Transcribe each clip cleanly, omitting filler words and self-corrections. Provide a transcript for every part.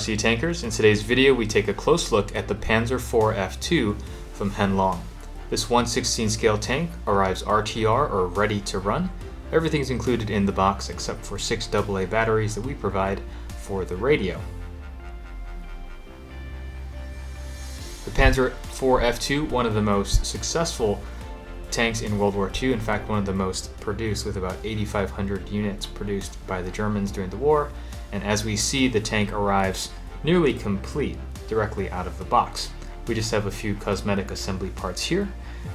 RC Tankers. In today's video we take a close look at the Panzer IV F2 from Heng Long. This 1/16 scale tank arrives RTR or ready to run. Everything's included in the box except for 6 AA batteries that we provide for the radio. The Panzer IV F2, one of the most successful tanks in World War II, in fact one of the most produced, with about 8,500 units produced by the Germans during the war, and as we see, the tank arrives nearly complete directly out of the box. We just have a few cosmetic assembly parts here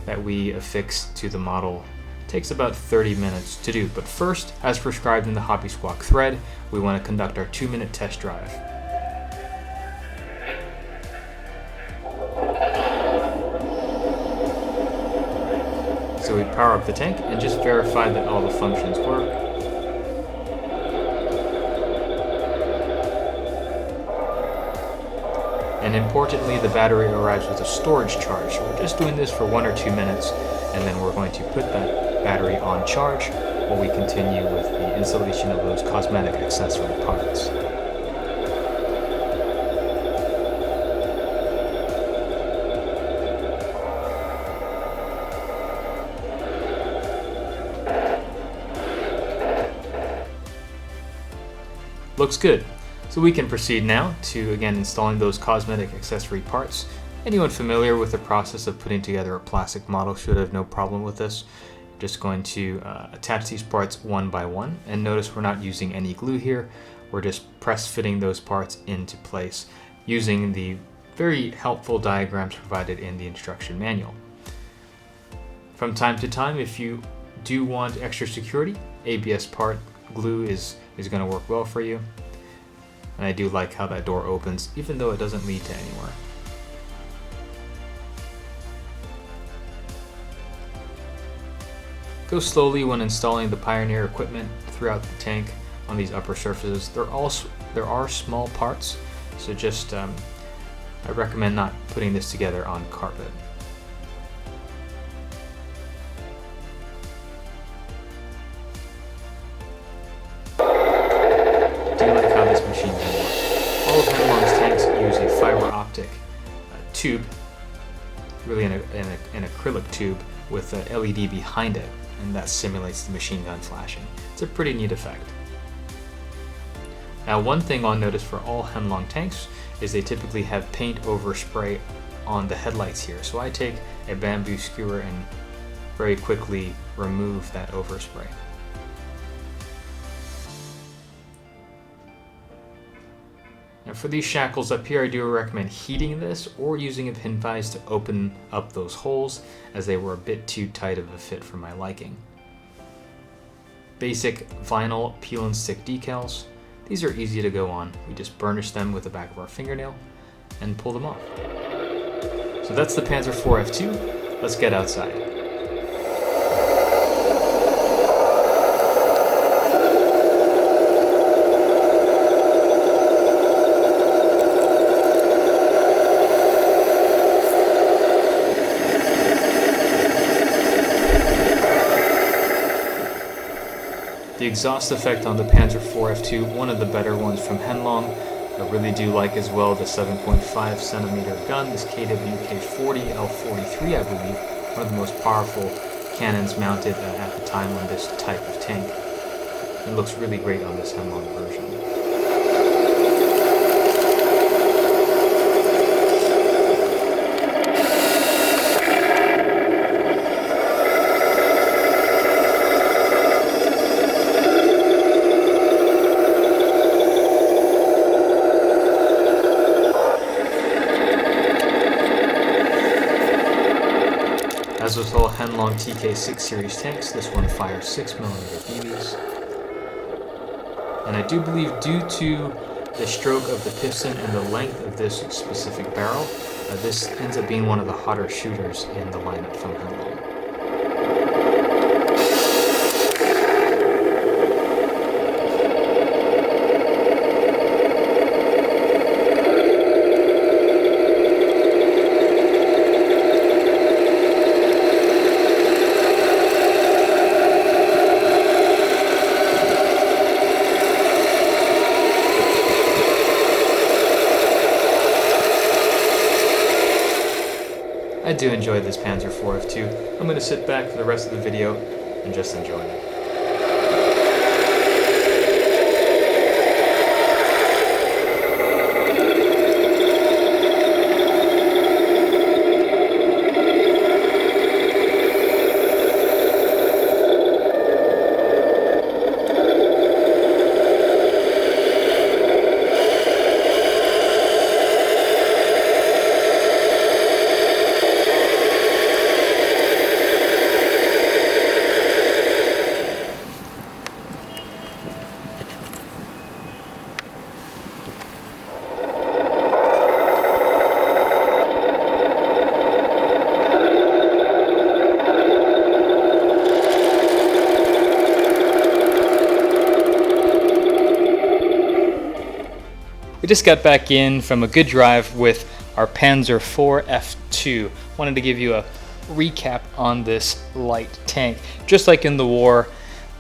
that we affix to the model. It takes about 30 minutes to do, but first, as prescribed in the Hobby Squawk thread, we want to conduct our 2-minute test drive. So we power up the tank and just verify that all the functions work. And importantly, the battery arrives with a storage charge. So we're just doing this for 1 or 2 minutes, and then we're going to put that battery on charge while we continue with the installation of those cosmetic accessory parts. Looks good. So we can proceed now to, again, installing those cosmetic accessory parts. Anyone familiar with the process of putting together a plastic model should have no problem with this. Just going to attach these parts one by one, and notice we're not using any glue here. We're just press fitting those parts into place using the very helpful diagrams provided in the instruction manual. From time to time, if you do want extra security, ABS part glue is going to work well for you. And I do like how that door opens, even though it doesn't lead to anywhere. Go slowly when installing the Pioneer equipment throughout the tank on these upper surfaces. There are small parts, so just I recommend not putting this together on carpet. All of Heng Long's tanks use a fiber optic tube, really an acrylic tube with an LED behind it, and that simulates the machine gun flashing. It's a pretty neat effect. Now, one thing I'll notice for all Heng Long tanks is they typically have paint overspray on the headlights here, so I take a bamboo skewer and very quickly remove that overspray. Now for these shackles up here, I do recommend heating this or using a pin vise to open up those holes, as they were a bit too tight of a fit for my liking. Basic vinyl peel and stick decals. These are easy to go on. We just burnish them with the back of our fingernail and pull them off. So that's the Panzer IV F2. Let's get outside. The exhaust effect on the Panzer IV F2, one of the better ones from Heng Long. I really do like as well the 7.5 centimeter gun, this KWK-40 L43, I believe, one of the most powerful cannons mounted at the time on this type of tank. It looks really great on this Heng Long version. As with all Heng Long TK6 series tanks, this one fires 6mm BBs. And I do believe, due to the stroke of the piston and the length of this specific barrel, this ends up being one of the hotter shooters in the lineup from Heng Long. I do enjoy this Panzer IV F2. I'm going to sit back for the rest of the video and just enjoy it. We just got back in from a good drive with our Panzer IV F2. Wanted to give you a recap on this light tank. Just like in the war,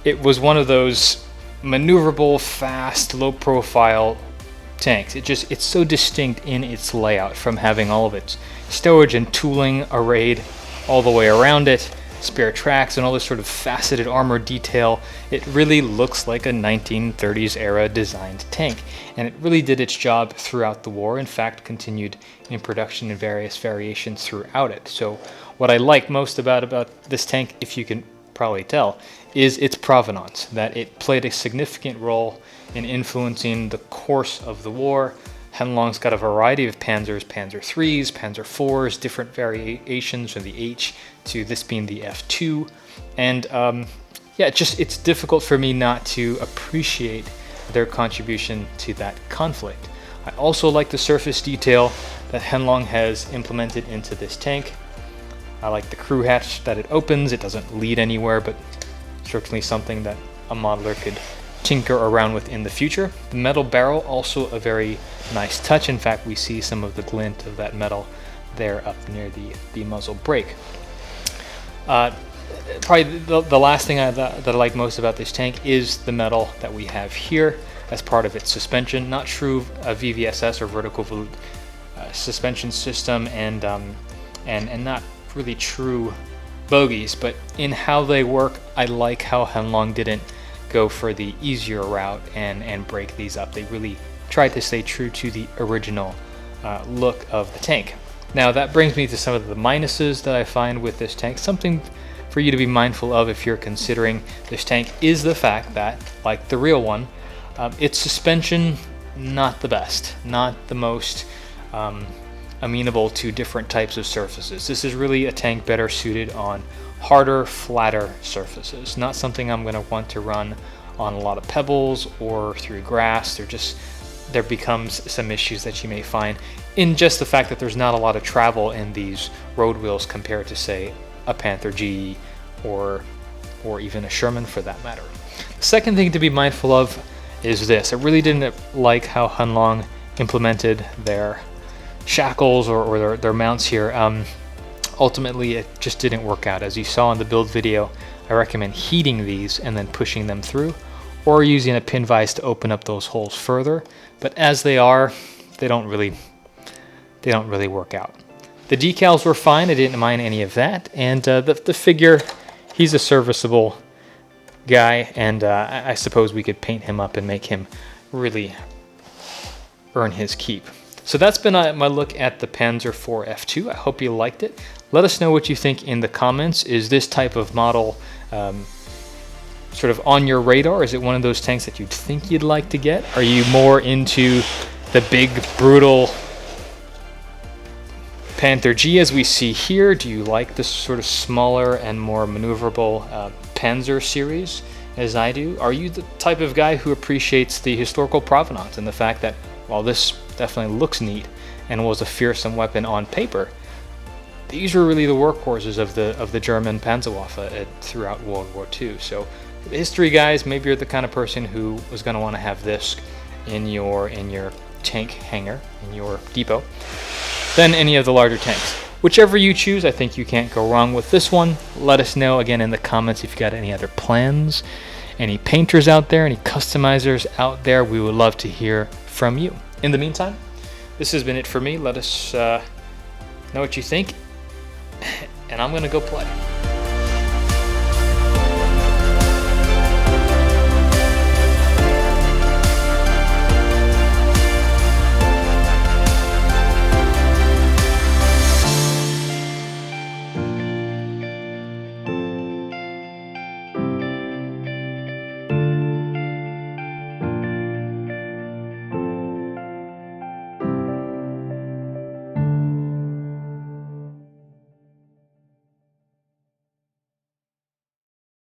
it was one of those maneuverable, fast, low-profile tanks. It's so distinct in its layout, from having all of its stowage and tooling arrayed all the way around it, spare tracks and all this sort of faceted armor detail. It really looks like a 1930s era designed tank, and it really did its job throughout the war. In fact, continued in production in various variations throughout it. So what I like most about this tank, if you can probably tell, is its provenance, that it played a significant role in influencing the course of the war. Heng Long's got a variety of Panzers, Panzer IIIs, Panzer IVs, different variations from the H to this being the F2. And yeah, it's difficult for me not to appreciate their contribution to that conflict. I also like the surface detail that Heng Long has implemented into this tank. I like the crew hatch that it opens. It doesn't lead anywhere, but certainly something that a modeler could tinker around with in the future. The metal barrel, also a very nice touch. In fact, we see some of the glint of that metal there up near the muzzle brake. Probably the last thing that I like most about this tank is the metal that we have here as part of its suspension. Not true a VVSS or vertical volute suspension system, and not really true bogies, but in how they work, I like how Heng Long didn't go for the easier route and break these up. They really tried to stay true to the original look of the tank. Now that brings me to some of the minuses that I find with this tank. Something for you to be mindful of if you're considering this tank is the fact that, like the real one, its suspension, not the best, not the most amenable to different types of surfaces. This is really a tank better suited on harder, flatter surfaces. Not something I'm going to want to run on a lot of pebbles or through grass. There becomes some issues that you may find in just the fact that there's not a lot of travel in these road wheels compared to, say, a Panther GE or even a Sherman for that matter. The second thing to be mindful of is this. I really didn't like how Heng Long implemented their shackles or their mounts here. Ultimately, it just didn't work out. As you saw in the build video, I recommend heating these and then pushing them through, or using a pin vise to open up those holes further. But as they are, they don't really work out. The decals were fine. I didn't mind any of that. And the figure, he's a serviceable guy, and I suppose we could paint him up and make him really earn his keep. So that's been my look at the Panzer IV F2. I hope you liked it. Let us know what you think in the comments. Is this type of model sort of on your radar? Is it one of those tanks that you'd think you'd like to get? Are you more into the big, brutal Panther G as we see here? Do you like this sort of smaller and more maneuverable Panzer series as I do? Are you the type of guy who appreciates the historical provenance and the fact that while this definitely looks neat and was a fearsome weapon on paper, these were really the workhorses of the German Panzerwaffe throughout World War II. So the history guys, maybe you're the kind of person who was going to want to have this in your tank hangar, in your depot, than any of the larger tanks. Whichever you choose, I think you can't go wrong with this one. Let us know again in the comments if you got any other plans, any painters out there, any customizers out there. We would love to hear from you. In the meantime, this has been it for me. Let us know what you think and I'm gonna go play.